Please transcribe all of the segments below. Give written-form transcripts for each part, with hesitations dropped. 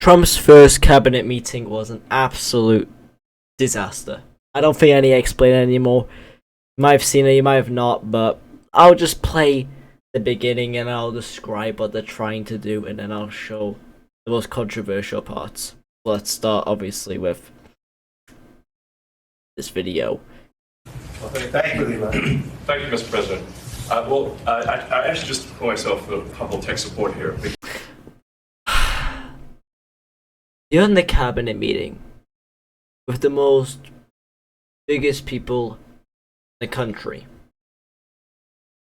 Trump's first cabinet meeting was an absolute disaster. I don't think I need to explain it anymore. You might have seen it, you might have not, but I'll just play the beginning and I'll describe what they're trying to do, and then I'll show the most controversial parts. Let's start, obviously, with this video. Well, thank you, Mr. President. I actually just put myself a couple of tech support here. You're in the cabinet meeting with the biggest people in the country.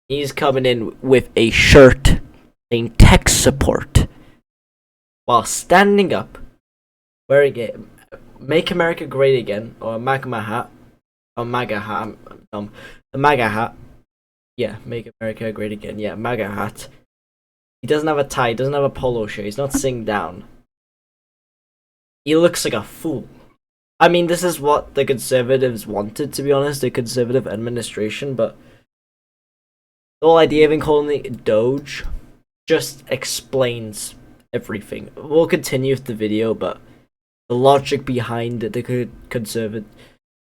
He's coming in with a shirt saying tech support while standing up, wearing it, Make America Great Again, or a MAGA hat, I'm dumb. The MAGA hat. Yeah, Make America Great Again. Yeah, MAGA hat. He doesn't have a tie, doesn't have a polo shirt, he's not sitting down. He looks like a fool. I mean, this is what the Conservatives wanted, to be honest, the Conservative administration, but the whole idea of him calling it Doge just explains everything. We'll continue with the video, but the logic behind it, the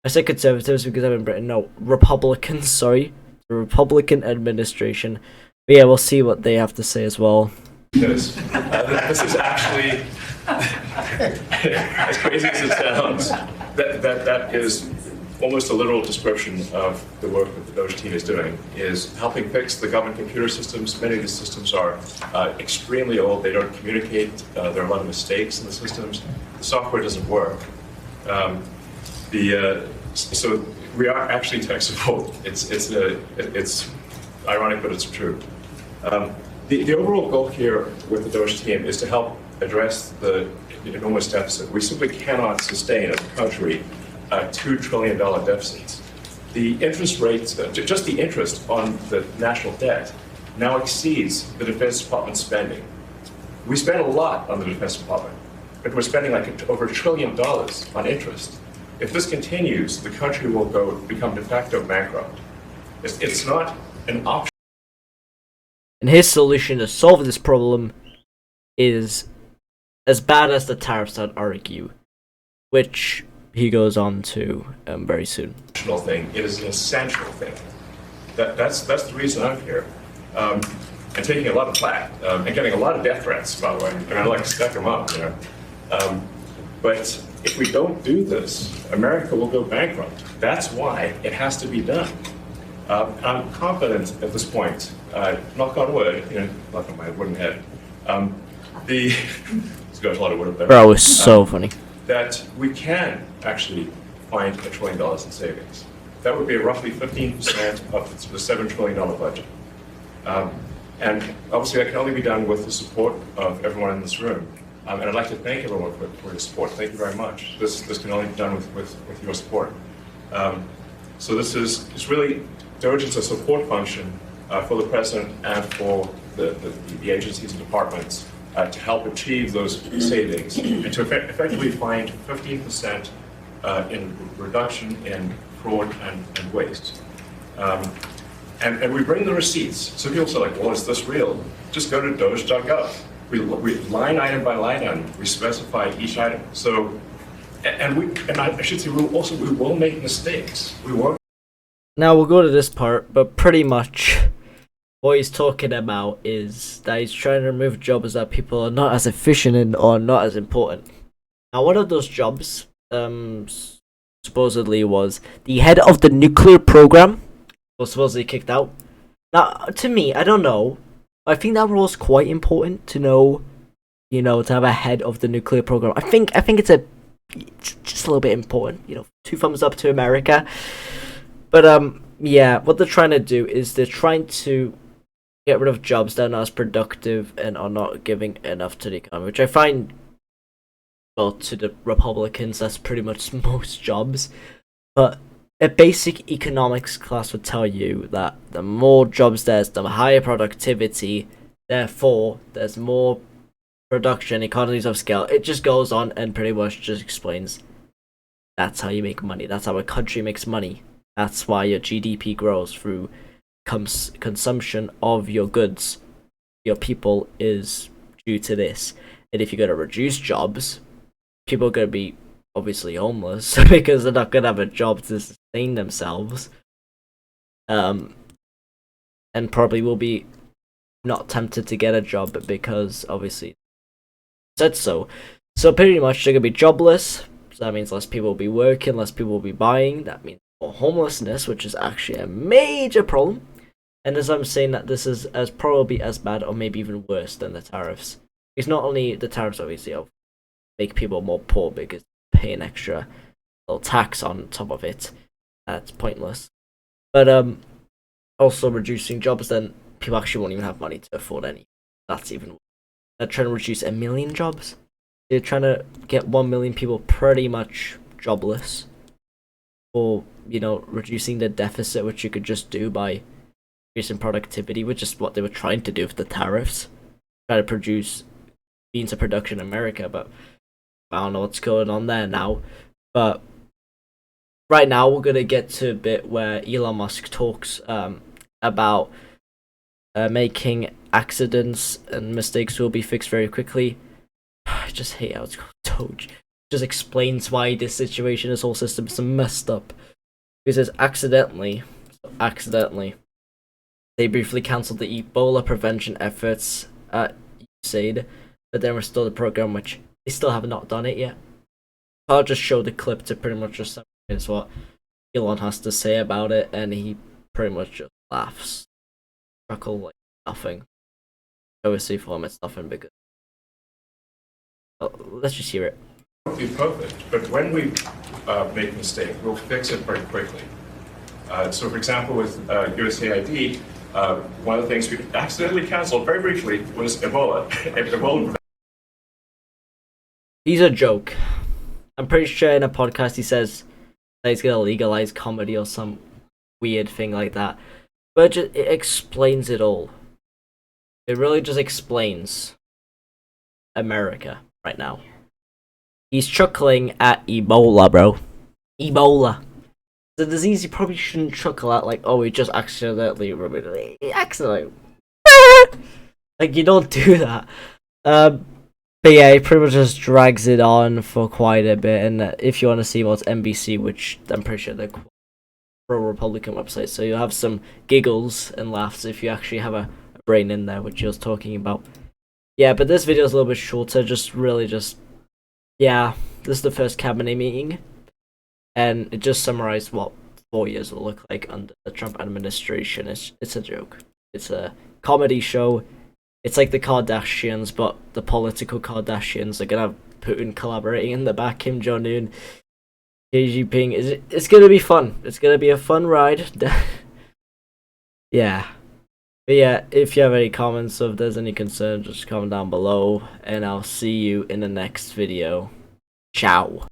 I say Conservatives because I'm in Britain, no, Republicans, sorry, the Republican administration. But yeah, we'll see what they have to say as well. This is actually, as crazy as it sounds, that is almost a literal description of the work that the Doge team is doing, is helping fix the government computer systems. Many of these systems are extremely old. They don't communicate. There are a lot of mistakes in the systems. The software doesn't work. So we are actually tech support. It's ironic, but it's true. The overall goal here with the Doge team is to help address the enormous deficit. We simply cannot sustain as a country $2 trillion deficits. The interest rates, just the interest on the national debt, now exceeds the Defense Department spending. We spend a lot on the Defense Department, but we're spending like over $1 trillion on interest. If this continues, the country will become de facto bankrupt. It's not an option. And his solution to solve this problem is as bad as the tariffs I'd argue, which he goes on to very soon. Thing. It is an essential thing. That's the reason I'm here. And taking a lot of flack and getting a lot of death threats, by the way. And I like to stack them up, you know. But if we don't do this, America will go bankrupt. That's why it has to be done. I'm confident at this point, knock on wood, you know, knock on my wooden head. There's got a lot of wood up there. Bro, it's so funny. That we can actually find $1 trillion in savings. That would be roughly 15% of the $7 trillion budget. And obviously that can only be done with the support of everyone in this room. And I'd like to thank everyone for your support. Thank you very much. This can only be done with your support. So this is really, Doge is a support function for the president and for the agencies and departments to help achieve those savings and to effectively find 15% in reduction in fraud and waste. And we bring the receipts. So people say, like, well, is this real? Just go to doge.gov. We line item by line item, we specify each item. So, I should say, we will make mistakes. We won't. Now we'll go to this part, but pretty much what he's talking about is that he's trying to remove jobs that people are not as efficient in or not as important. Now, one of those jobs, supposedly was the head of the nuclear program, was supposedly kicked out. Now, to me, I don't know. I think that role is quite important to know, you know, to have a head of the nuclear program. I think it's just a little bit important, you know. 2 thumbs up to America. But yeah, what they're trying to do is they're trying to get rid of jobs that are not as productive and are not giving enough to the economy, which I find, well, to the Republicans, that's pretty much most jobs. But a basic economics class would tell you that the more jobs there's, the higher productivity, therefore there's more production, economies of scale. It just goes on and pretty much just explains that's how you make money. That's how a country makes money. That's why your GDP grows through consumption of your goods. Your people is due to this. And if you're going to reduce jobs, people are going to be obviously homeless because they're not going to have a job to sustain themselves. And probably will be not tempted to get a job because obviously said so. So pretty much they're going to be jobless. So that means less people will be working, less people will be buying. That means more homelessness, which is actually a major problem. And as I'm saying that this is as probably as bad or maybe even worse than the tariffs. It's not only the tariffs obviously make people more poor because they pay an extra little tax on top of it. That's pointless. But also reducing jobs, then people actually won't even have money to afford any. That's even worse. They're trying to reduce 1 million jobs. They're trying to get 1 million people pretty much jobless. Or, reducing the deficit, which you could just do by increasing productivity, which is what they were trying to do with the tariffs. Try to produce means of production in America, but I don't know what's going on there now. But right now we're gonna get to a bit where Elon Musk talks about making accidents and mistakes will be fixed very quickly. I just hate how it's called Doge. Just explains why this situation, this whole system is messed up. Because accidentally, they briefly cancelled the Ebola prevention efforts at USAID, but then restored the program, which they still have not done it yet. I'll just show the clip to pretty much just summarize what Elon has to say about it, and he pretty much just laughs. Chuckle like nothing. Obviously for him it's nothing because... let's just hear it. It won't be perfect, but when we make a mistake, we'll fix it very quickly. So for example, with USAID, one of the things we accidentally canceled very briefly was Ebola. Ebola. He's a joke. I'm pretty sure in a podcast he says that he's gonna legalize comedy or some weird thing like that. But it explains it all. It really just explains America right now. He's chuckling at Ebola, bro. Ebola. The disease you probably shouldn't chuckle at, like, oh, we just accidentally removed it. Accidentally. Like, you don't do that. But yeah, he pretty much just drags it on for quite a bit. And if you want to see what's NBC, which I'm pretty sure they're pro-Republican websites, so you'll have some giggles and laughs if you actually have a brain in there, which he was talking about. Yeah, but this video is a little bit shorter, yeah, this is the first cabinet meeting, and it just summarized what 4 years will look like under the Trump administration. It's a joke. It's a comedy show. It's like the Kardashians, but the political Kardashians. They're gonna have Putin collaborating in the back, Kim Jong-un, Xi Jinping. It's gonna be fun. It's gonna be a fun ride. Yeah. But yeah, if you have any comments, or if there's any concerns, just comment down below, and I'll see you in the next video. Ciao.